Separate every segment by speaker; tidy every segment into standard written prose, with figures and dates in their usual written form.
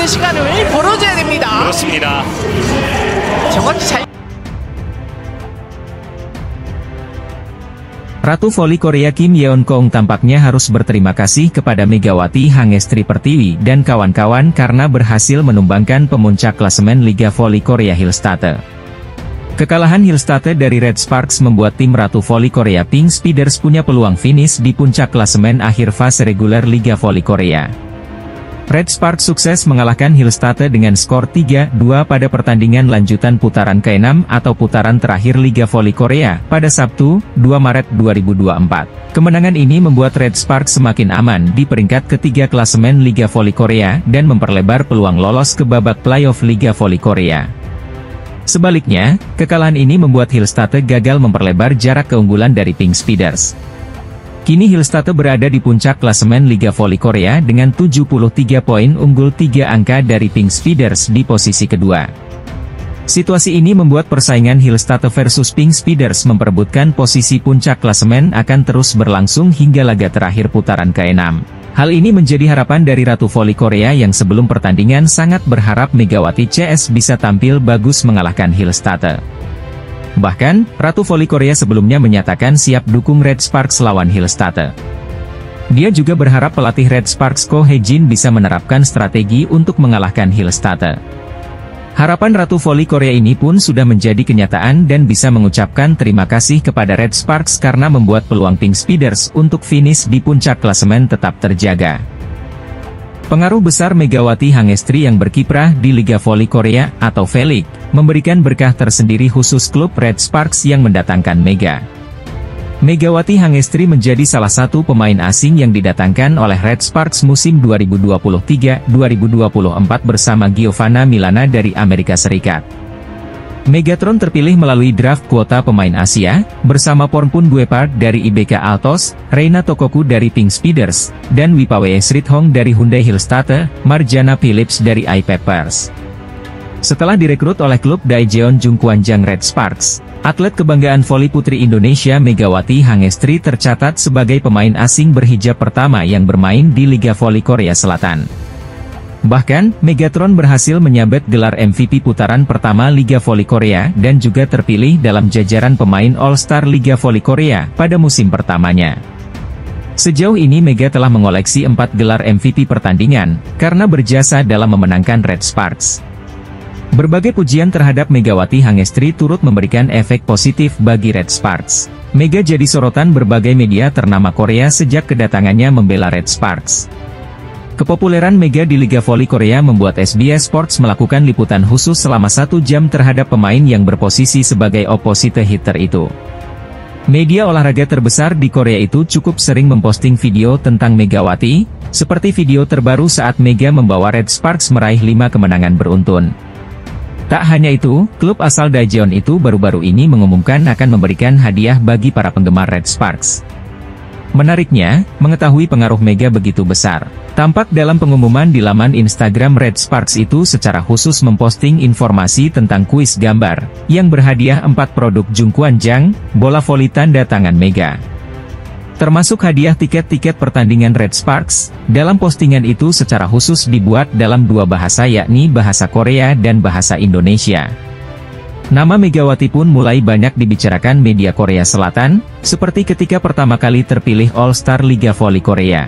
Speaker 1: 시간을 벌어줘야 됩니다.
Speaker 2: 그렇습니다.
Speaker 1: 정확히 잘.
Speaker 3: Ratu voli Korea Kim Yeon Kong tampaknya harus berterima kasih kepada Megawati Hangestri Pertiwi dan kawan-kawan karena berhasil menumbangkan pemuncak klasemen Liga Voli Korea Hillstate. Kekalahan Hillstate dari Red Sparks membuat tim Ratu Voli Korea Pink Speeders punya peluang finish di puncak klasemen akhir fase reguler Liga Voli Korea. Red Sparks sukses mengalahkan Hillstate dengan skor 3-2 pada pertandingan lanjutan putaran ke-6 atau putaran terakhir Liga Voli Korea pada Sabtu, 2 Maret 2024. Kemenangan ini membuat Red Sparks semakin aman di peringkat ketiga klasemen Liga Voli Korea dan memperlebar peluang lolos ke babak playoff Liga Voli Korea. Sebaliknya, kekalahan ini membuat Hillstate gagal memperlebar jarak keunggulan dari Pink Speeders. Kini Hillstate berada di puncak klasemen Liga Voli Korea dengan 73 poin unggul 3 angka dari Pink Speeders di posisi kedua. Situasi ini membuat persaingan Hillstate versus Pink Speeders memperebutkan posisi puncak klasemen akan terus berlangsung hingga laga terakhir putaran ke-6. Hal ini menjadi harapan dari Ratu Voli Korea yang sebelum pertandingan sangat berharap Megawati CS bisa tampil bagus mengalahkan Hillstate. Bahkan, Ratu Voli Korea sebelumnya menyatakan siap dukung Red Sparks lawan Hillstate. Dia juga berharap pelatih Red Sparks Ko Hye-jin bisa menerapkan strategi untuk mengalahkan Hillstate. Harapan Ratu Voli Korea ini pun sudah menjadi kenyataan dan bisa mengucapkan terima kasih kepada Red Sparks karena membuat peluang Pink Speeders untuk finish di puncak klasemen tetap terjaga. Pengaruh besar Megawati Hangestri yang berkiprah di Liga Voli Korea atau V-League, memberikan berkah tersendiri khusus klub Red Sparks yang mendatangkan Mega. Megawati Hangestri menjadi salah satu pemain asing yang didatangkan oleh Red Sparks musim 2023-2024 bersama Giovanna Milana dari Amerika Serikat. Megatron terpilih melalui draft kuota pemain Asia, bersama Pornpun Buepart dari IBK Altos, Reina Tokoku dari Pink Speeders, dan Wipawe Srithong dari Hyundai Hillstate, Marjana Phillips dari iPeppers. Setelah direkrut oleh klub Daejeon Jungkwanjang Red Sparks, atlet kebanggaan voli putri Indonesia Megawati Hangestri tercatat sebagai pemain asing berhijab pertama yang bermain di Liga Voli Korea Selatan. Bahkan, Megatron berhasil menyabet gelar MVP putaran pertama Liga Voli Korea dan juga terpilih dalam jajaran pemain All-Star Liga Voli Korea pada musim pertamanya. Sejauh ini Mega telah mengoleksi 4 gelar MVP pertandingan, karena berjasa dalam memenangkan Red Sparks. Berbagai pujian terhadap Megawati Hangestri turut memberikan efek positif bagi Red Sparks. Mega jadi sorotan berbagai media ternama Korea sejak kedatangannya membela Red Sparks. Kepopuleran Mega di Liga Voli Korea membuat SBS Sports melakukan liputan khusus selama 1 jam terhadap pemain yang berposisi sebagai opposite hitter itu. Media olahraga terbesar di Korea itu cukup sering memposting video tentang Megawati, seperti video terbaru saat Mega membawa Red Sparks meraih 5 kemenangan beruntun. Tak hanya itu, klub asal Daejeon itu baru-baru ini mengumumkan akan memberikan hadiah bagi para penggemar Red Sparks. Menariknya, mengetahui pengaruh Mega begitu besar. Tampak dalam pengumuman di laman Instagram Red Sparks itu secara khusus memposting informasi tentang kuis gambar, yang berhadiah 4 produk Jungkwanjang, bola voli tanda tangan Mega. Termasuk hadiah tiket-tiket pertandingan Red Sparks. Dalam postingan itu secara khusus dibuat dalam 2 bahasa yakni bahasa Korea dan bahasa Indonesia. Nama Megawati pun mulai banyak dibicarakan media Korea Selatan, seperti ketika pertama kali terpilih All-Star Liga Voli Korea.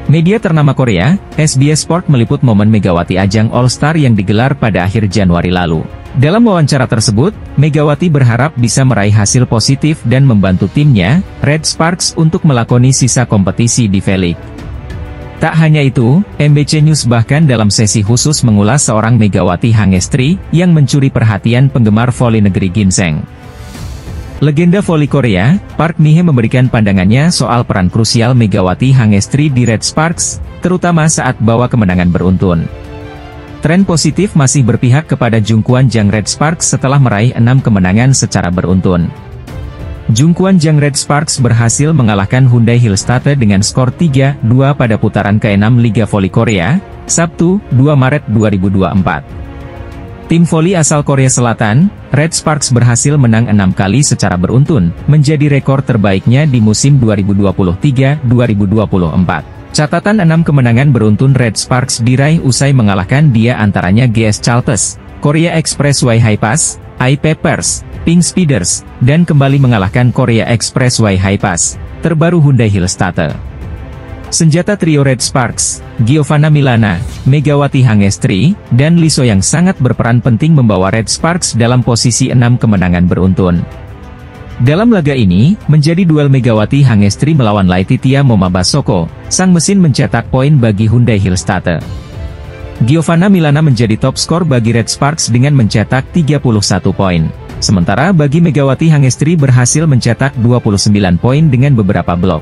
Speaker 3: Media ternama Korea, SBS Sport meliput momen Megawati ajang All-Star yang digelar pada akhir Januari lalu. Dalam wawancara tersebut, Megawati berharap bisa meraih hasil positif dan membantu timnya, Red Sparks untuk melakoni sisa kompetisi di V-League. Tak hanya itu, MBC News bahkan dalam sesi khusus mengulas seorang Megawati Hangestri, yang mencuri perhatian penggemar voli negeri ginseng. Legenda voli Korea, Park Mi-hye memberikan pandangannya soal peran krusial Megawati Hangestri di Red Sparks, terutama saat bawa kemenangan beruntun. Tren positif masih berpihak kepada Jungkwanjang Red Sparks setelah meraih 6 kemenangan secara beruntun. Jungkwanjang Red Sparks berhasil mengalahkan Hyundai Hillstate dengan skor 3-2 pada putaran ke-6 Liga Voli Korea, Sabtu, 2 Maret 2024. Tim voli asal Korea Selatan, Red Sparks berhasil menang 6 kali secara beruntun, menjadi rekor terbaiknya di musim 2023-2024. Catatan 6 kemenangan beruntun Red Sparks diraih usai mengalahkan dia antaranya GS Chalters, Korea Expressway Hi-Pass, I-Peppers, Pink Speeders, dan kembali mengalahkan Korea Expressway Hi-Pass, terbaru Hyundai Hillstatter. Senjata trio Red Sparks, Giovanna Milana, Megawati Hangestri, dan Liso yang sangat berperan penting membawa Red Sparks dalam posisi 6 kemenangan beruntun. Dalam laga ini, menjadi duel Megawati Hangestri melawan Laetitia Momabasoko, sang mesin mencetak poin bagi Hyundai Hillstatter. Giovanna Milana menjadi top skor bagi Red Sparks dengan mencetak 31 poin. Sementara bagi Megawati Hangestri berhasil mencetak 29 poin dengan beberapa blok.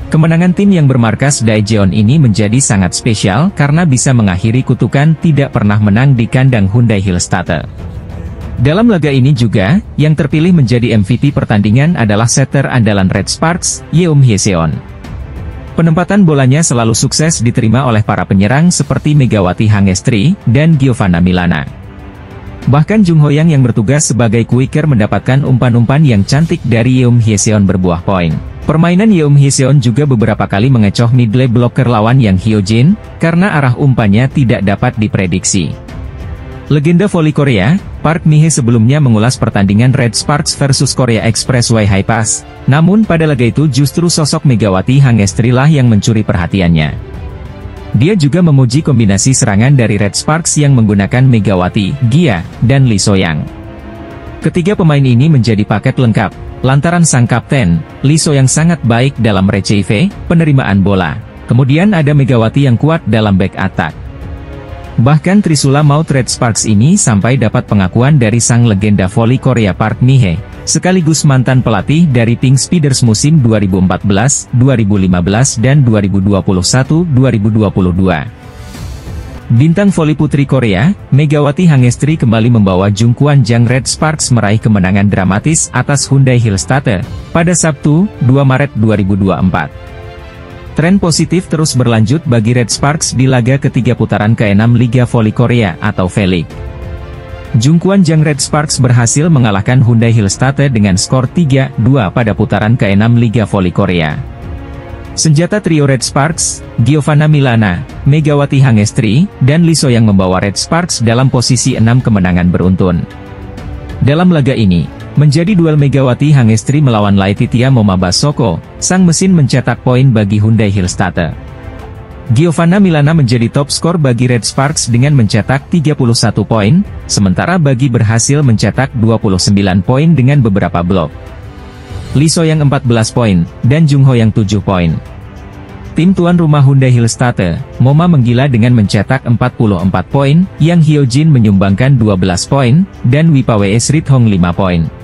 Speaker 3: Kemenangan tim yang bermarkas Daejeon ini menjadi sangat spesial karena bisa mengakhiri kutukan tidak pernah menang di kandang Hyundai Hillstatter. Dalam laga ini juga, yang terpilih menjadi MVP pertandingan adalah setter andalan Red Sparks, Yeom Hyeseon. Penempatan bolanya selalu sukses diterima oleh para penyerang seperti Megawati Hangestri dan Giovanna Milana. Bahkan Jung Ho Yang yang bertugas sebagai quicker mendapatkan umpan-umpan yang cantik dari Yeom Hyeseon berbuah poin. Permainan Yeom Hyeseon juga beberapa kali mengecoh middle blocker lawan Yang Hyojin, karena arah umpannya tidak dapat diprediksi. Legenda voli Korea, Park Mi-hye sebelumnya mengulas pertandingan Red Sparks versus Korea Expressway Hi-Pass, namun pada laga itu justru sosok Megawati Hangestri lah yang mencuri perhatiannya. Dia juga memuji kombinasi serangan dari Red Sparks yang menggunakan Megawati, Gia, dan Lee So-yang. Ketiga pemain ini menjadi paket lengkap, lantaran sang kapten, Lee So-yang sangat baik dalam retrieve, penerimaan bola. Kemudian ada Megawati yang kuat dalam back attack. Bahkan Trisula Maut Red Sparks ini sampai dapat pengakuan dari sang legenda voli Korea Park Mi-hye, sekaligus mantan pelatih dari Pink Speeders musim 2014, 2015 dan 2021-2022. Bintang voli putri Korea, Megawati Hangestri kembali membawa Jungkwon Jang Red Sparks meraih kemenangan dramatis atas Hyundai Hillstatter, pada Sabtu, 2 Maret 2024. Tren positif terus berlanjut bagi Red Sparks di laga ketiga putaran ke-6 Liga Voli Korea atau V-League. Jungkwon Jang Red Sparks berhasil mengalahkan Hyundai Hillstatter dengan skor 3-2 pada putaran ke-6 Liga Voli Korea. Senjata trio Red Sparks, Giovanna Milana, Megawati Hangestri, dan Lee So yang membawa Red Sparks dalam posisi 6 kemenangan beruntun. Dalam laga ini, menjadi duel Megawati Hangestri melawan Laetitia Momabasoko, sang mesin mencetak poin bagi Hyundai Hillstatter. Giovanna Milana menjadi top skor bagi Red Sparks dengan mencetak 31 poin, sementara bagi berhasil mencetak 29 poin dengan beberapa blok. Lee So yang 14 poin, dan Jung Ho yang 7 poin. Tim tuan rumah Hyundai Hillstatter, Moma menggila dengan mencetak 44 poin, Yang Hyojin menyumbangkan 12 poin, dan Wipawe Srithong 5 poin.